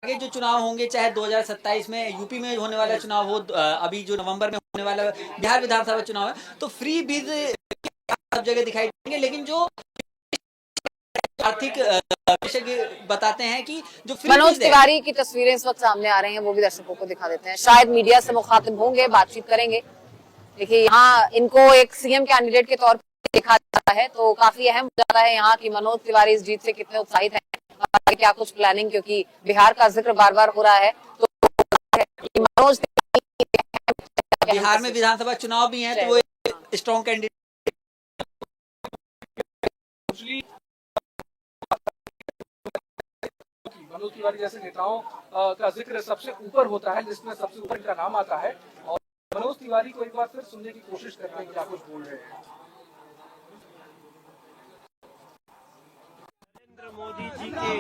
आगे जो चुनाव होंगे, चाहे 2027 में यूपी में होने वाला चुनाव हो, अभी जो नवंबर में होने वाला बिहार विधानसभा चुनाव है, तो फ्री बीज सब जगह दिखाई देंगे। लेकिन जो आर्थिक विशेषज्ञ बताते हैं कि जो फ्री मनोज बीज है, तिवारी की तस्वीरें इस वक्त सामने आ रही हैं, वो भी दर्शकों को दिखा देते हैं। शायद मीडिया से मुखातिब होंगे, बातचीत करेंगे। देखिए, यहाँ इनको एक सीएम कैंडिडेट के तौर पर देखा जाता है, तो काफी अहम हो जाता है यहाँ की मनोज तिवारी इस जीत से कितने उत्साहित हैं, क्या कुछ प्लानिंग, क्योंकि बिहार का जिक्र बार बार हो रहा है। तो मनोज बिहार में विधानसभा चुनाव भी है, तो वो स्ट्रॉन्ग कैंडिडेट। मनोज तिवारी जैसे नेताओं का जिक्र सबसे ऊपर होता है, जिसमें सबसे ऊपर का नाम आता है। और मनोज तिवारी को एक बार फिर सुनने की कोशिश करते हैं, क्या कुछ बोल रहे हैं। नरेंद्र मोदी जी के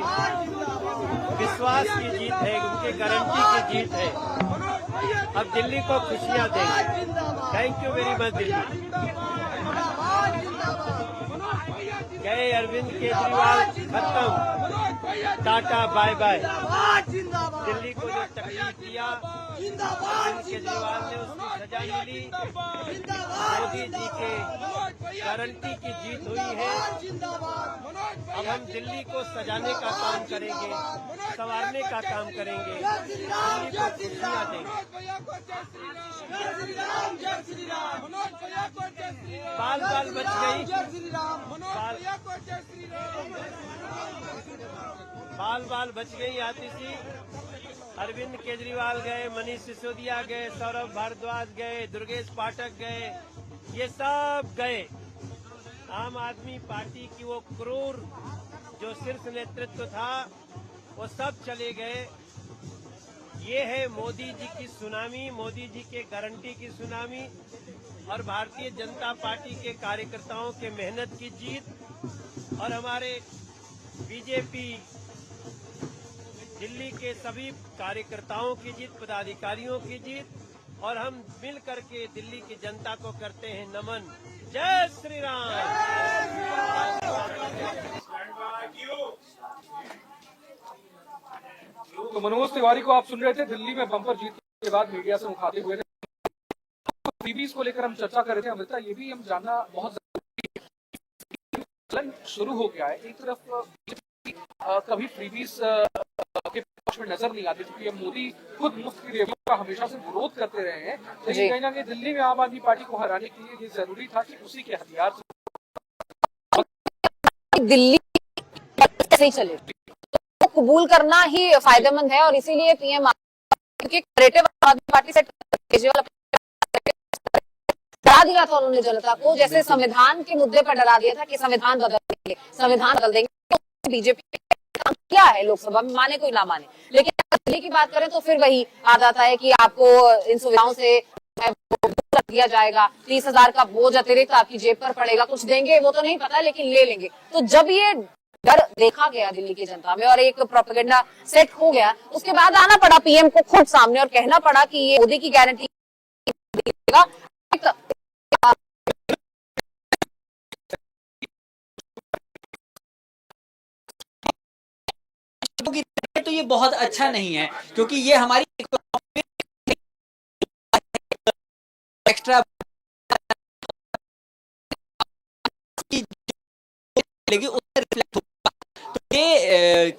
विश्वास की जीत है, उनके गारंटी की जीत है। अब दिल्ली को खुशियां देंगे। Thank you very much Delhi. गए अरविंद केजरीवाल, खत्म, टाटा बाय बाय। दिल्ली को जो तकलीफ दिया अरविंद केजरीवाल ने, उसकी सजा मिली। मोदी जी के गारंटी की जीत हुई है। अब हम दिल्ली को सजाने का काम करेंगे, संवारने का काम करेंगे, दिल्ली को खुशियां देंगे। बाल बाल बच गई, बाल बाल बच गई आतिशी। अरविंद केजरीवाल गए, मनीष सिसोदिया गए, सौरभ भारद्वाज गए, दुर्गेश पाठक गए, ये सब गए। आम आदमी पार्टी की वो क्रूर जो शीर्ष नेतृत्व था, वो सब चले गए। ये है मोदी जी की सुनामी, मोदी जी के गारंटी की सुनामी और भारतीय जनता पार्टी के कार्यकर्ताओं के मेहनत की जीत और हमारे बीजेपी दिल्ली के सभी कार्यकर्ताओं की जीत, पदाधिकारियों की जीत। और हम मिल करके दिल्ली की जनता को करते हैं नमन। जय श्री राम। तो मनोज तिवारी को आप सुन रहे थे, दिल्ली में बम्पर जीत के बाद मीडिया से मुखातिब हुए थे। फ्रीबीज को लेकर हम चर्चा कर रहे थे। अमृता, ये भी हम जानना बहुत जरूरी है, शुरू हो गया है। एक तरफ कभी फ्रीबीज के पक्ष में नजर नहीं आती, क्योंकि मोदी खुद मुफ्त की रेवड़ियों का हमेशा से विरोध करते रहे हैं। लेकिन कहीं ना कहीं दिल्ली में आम आदमी पार्टी को हराने के लिए ये जरूरी था कि उसी के हथियार दिल्ली कैसे ही चले, तो कबूल करना ही फायदेमंद है। और इसीलिए पीएम, क्योंकि आम आदमी पार्टी से डरा दिया था उन्होंने जनता को, जैसे संविधान के मुद्दे पर डरा दिया था कि संविधान बदल देंगे, संविधान बदल देंगे। तो बीजेपी काम किया है लोकसभा में, माने कोई ना माने। लेकिन अगर दिल्ली की बात करें तो फिर वही आ जाता है कि आपको इन सुविधाओं से दिया जाएगा, 30,000 का बोझ अतिरिक्त आपकी जेब पर पड़ेगा। कुछ देंगे वो तो नहीं पता, लेकिन ले लेंगे। तो जब ये डर देखा गया दिल्ली की जनता में और एक प्रोपेगेंडा सेट हो गया, उसके बाद आना पड़ा पीएम को खुद सामने और कहना पड़ा कि ये मोदी की गारंटी देगा। तो ये बहुत अच्छा नहीं है, क्योंकि ये हमारी एक्स्ट्रा लेगी, उससे रिफ्लेक्ट होगा। तो ये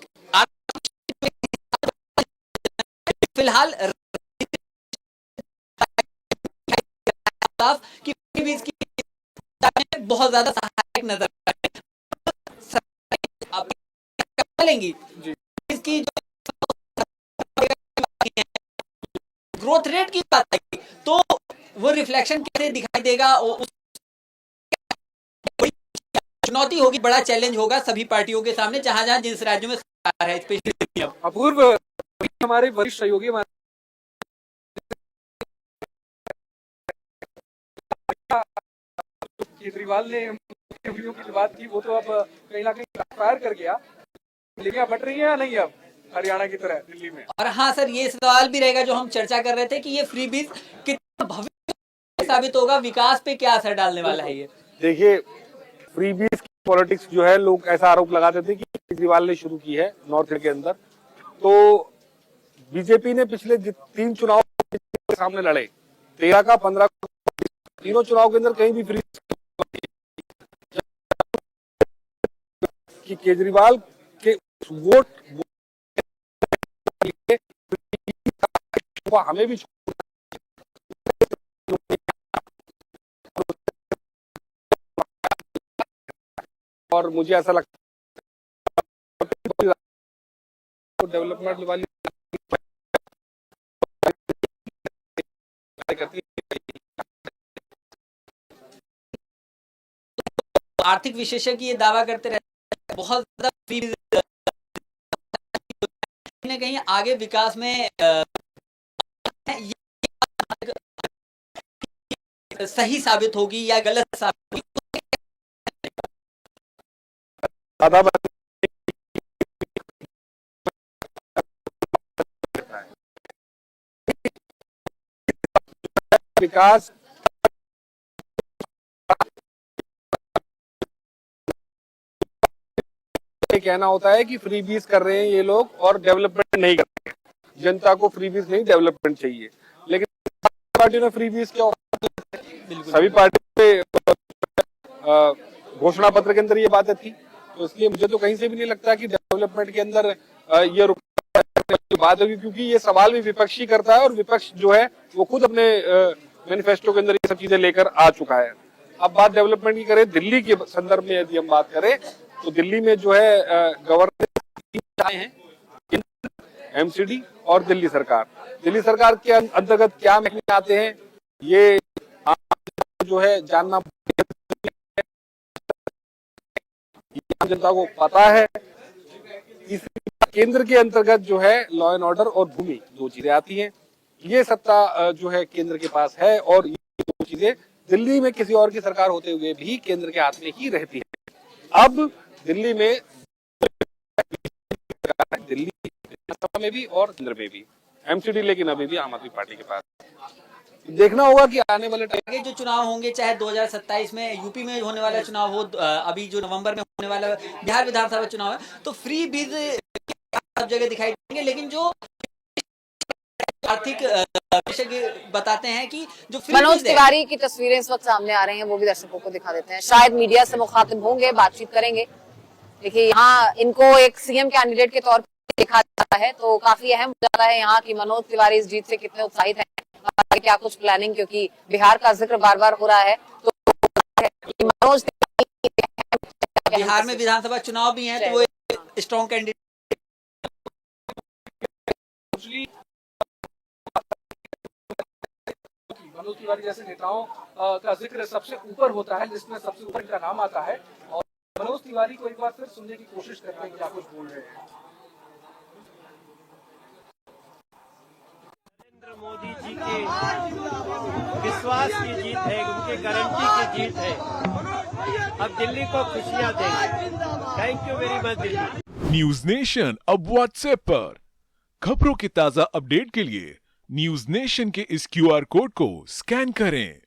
फिलहाल कि बहुत ज्यादा सहायक नजर लेंगी। इसकी ग्रोथ रेट की बात है, तो वो रिफ्लेक्शन कैसे दिखाई देगा, चुनौती होगी, बड़ा चैलेंज होगा सभी पार्टियों के सामने, जहां जहां जिस राज्यों में सरकार है। स्पेशली अपूर्व, हमारे वरिष्ठ सहयोगी केजरीवाल ने की बात की, वो तो अब कहीं ना कहीं फायर कर गया। दिल्लियां बट रही है या नहीं अब हरियाणा की तरह दिल्ली में? और हाँ सर, ये सवाल भी रहेगा जो हम चर्चा कर रहे थे कि ये फ्रीबीज कितना भविष्य साबित होगा, विकास पे क्या असर डालने वाला है ये। देखिए, फ्रीबीज की पॉलिटिक्स जो है, लोग ऐसा आरोप लगाते थे कि केजरीवाल ने शुरू की है नॉर्थ ईस्ट के अंदर। तो बीजेपी ने पिछले 3 चुनाव के सामने लड़े, 13 का, 15 का, तीनों चुनाव के अंदर कहीं भी फ्री कि केजरीवाल के वोट हमें भी और मुझे ऐसा लगता है डेवलपमेंट वाली आर्थिक विशेषज्ञ ये दावा करते रहते हैं बहुत ज्यादा फ्री कहीं ना कहीं आगे विकास में ये सही साबित होगी या गलत साबित होगी। विकास कहना होता है कि फ्री बीज कर रहे हैं ये लोग और डेवलपमेंट नहीं कर रहे हैं, जनता को फ्री बीज नहीं डेवलपमेंट चाहिए। लेकिन पार्टी ने फ्री बीज क्या सभी पार्टी पे घोषणा पत्र के अंदर ये बातें थी, तो इसलिए मुझे तो कहीं से भी नहीं लगता कि डेवलपमेंट के अंदर ये बात होगी, क्योंकि ये सवाल भी विपक्षी करता है और विपक्ष जो है वो खुद अपने मैनिफेस्टो के अंदर ये सब चीजें लेकर आ चुका है। अब बात डेवलपमेंट की करें, दिल्ली के संदर्भ में यदि हम बात करें तो दिल्ली में जो है गवर्नर हैं एमसीडी और दिल्ली सरकार। दिल्ली सरकार के अंतर्गत क्या महकमे आते हैं ये जो है जानना जनता को पता है। केंद्र के अंतर्गत जो है लॉ एंड ऑर्डर और भूमि 2 चीजें आती हैं, ये सत्ता जो है केंद्र के पास है और ये 2 चीजें दिल्ली में किसी और की सरकार होते हुए भी केंद्र के हाथ में ही रहती है। अब दिल्ली में दिल्ली विधानसभा में भी और केंद्र में भी एमसीडी, लेकिन अभी भी आम आदमी पार्टी के पास। देखना होगा कि आने वाले आगे जो चुनाव होंगे, चाहे 2027 में यूपी में होने वाला चुनाव हो, अभी जो नवंबर में होने वाला बिहार विधानसभा चुनाव है, तो फ्री बीज सब जगह दिखाई देंगे। लेकिन जो आर्थिक विशेषज्ञ बताते हैं कि जो मनोज तिवारी की तस्वीरें इस वक्त सामने आ रही हैं, वो भी दर्शकों को दिखा देते हैं। शायद मीडिया से मुखातिब होंगे, बातचीत करेंगे। देखिए यहाँ इनको एक सीएम कैंडिडेट के तौर पर देखा जाता है, तो काफी अहम हो जाता है यहाँ की मनोज तिवारी इस जीत से कितने उत्साहित हैं, क्या कुछ प्लानिंग, क्योंकि बिहार का जिक्र बार बार हो रहा है। तो मनोज बिहार में विधानसभा चुनाव भी है, तो वो स्ट्रॉन्ग कैंडिडेट। मनोज तिवारी जैसे नेताओं का जिक्र सबसे ऊपर होता है, जिसमें सबसे ऊपर इनका नाम आता है। और मनोज तिवारी को एक बार फिर सुनने की कोशिश करते हैं क्या कुछ बोल रहे हैं। नरेंद्र मोदी जी के विश्वास की जीत है, उनके गारंटी की जीत है। अब दिल्ली को खुशियां देंगे। Thank you very much Delhi. News nation अब व्हाट्सएप पर खबरों के ताजा अपडेट के लिए न्यूज नेशन के इस QR कोड को स्कैन करें।